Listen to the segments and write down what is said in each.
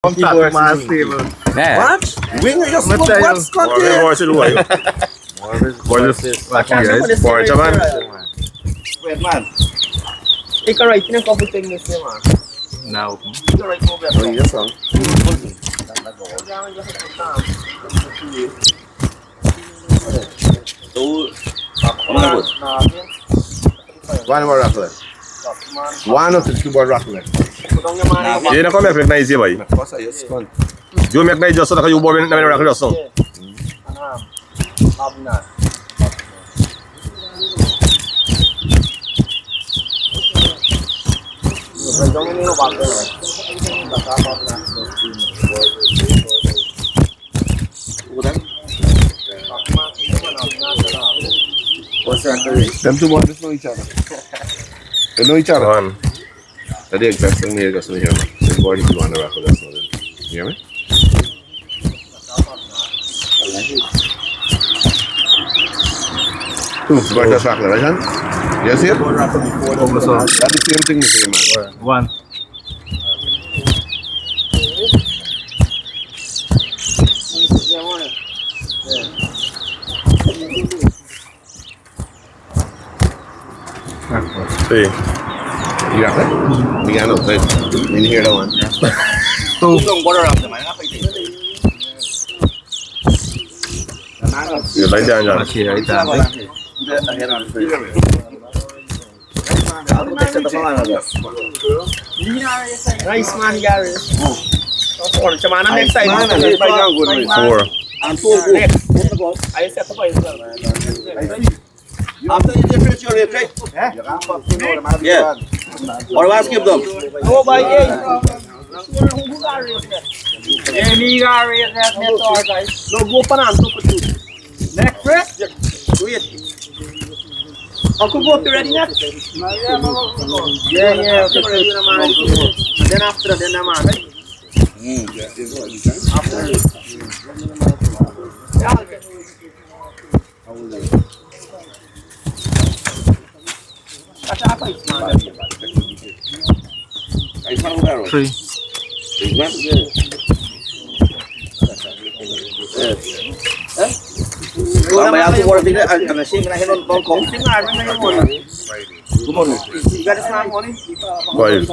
Contact massive. Yeah. What? Winger just Mas look tayo. what's content. More sila kayo. More just Guys. more chaman. Wait man. Ikaw right, pinagpabutin mo siya man. Now. Ikaw right mo ba? Oh, yes sir. One more rattler. One of the keyboard rattler. Yan ako may na easy boy. Cosa yes con. Jo mek na just na kayo bo na na ko just. Them two boys know each other. They know each other. One. They're the exact same here, just here. This boy is one rattler. That's not it. You hear me? Two, but that's rattler, right? Son? You see it? That's the same thing, Mr. Man. One. Three. You got that? You got no, but in here, that one. You like that John. Masih right hand. Nice man, Gary. Oh, siya man next time. Four. Next. Ayun set pa yun. After you difference your rate, right? Yeah. Or what skip them? Oh, by Any Gary that network guys. No go pa na to pa to. Next press. Wait. Ako go ready next. Yeah. Then after then naman. After. Three. Mamaya ako wala tingnan ang machine na hinon tong kong. Gumono. Garis na mo ni. Five.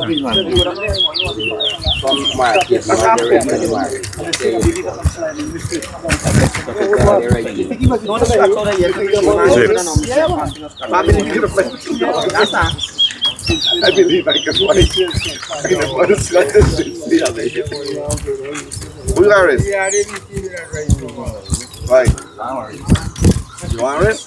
I believe I can fight. Who you are? Why? You want it?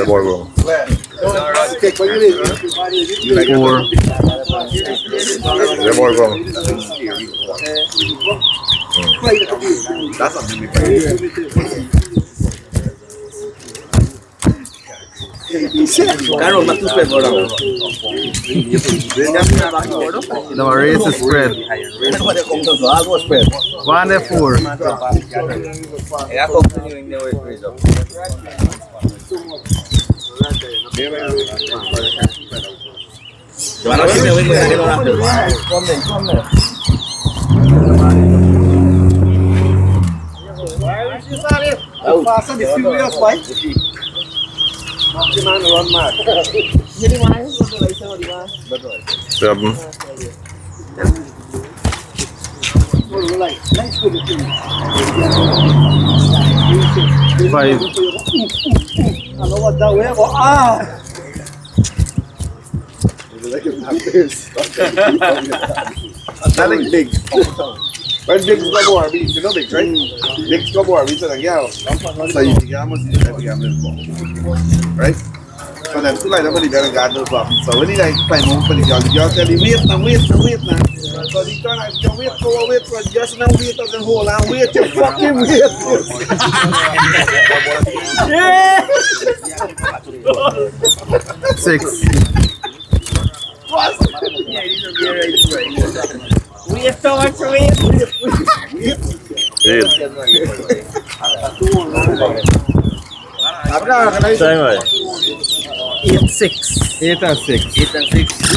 Boy go. Four. The boy go. That's something we play. Karo matuspe orang. The race is spread. One and four. Ya continuing the result. Gimana sih nih wing Pasa di sini ya, boy. Jadi mana itu sama di mana? Seven. Five. Ano ba daw eh? Ah! Nothing big. When big go more, you know big, right? Big go more, we said yeah. So you digamos right? So then two like nobody better got no problem. So when he like play more for the girl tell him wait now. So he turn like you wait for just now wait and hold on wait you fucking wait. Yeah! Six. What? Yeah, these are very right. We have so much to wait. 8. Same way. 8 and 6. 8 and 6.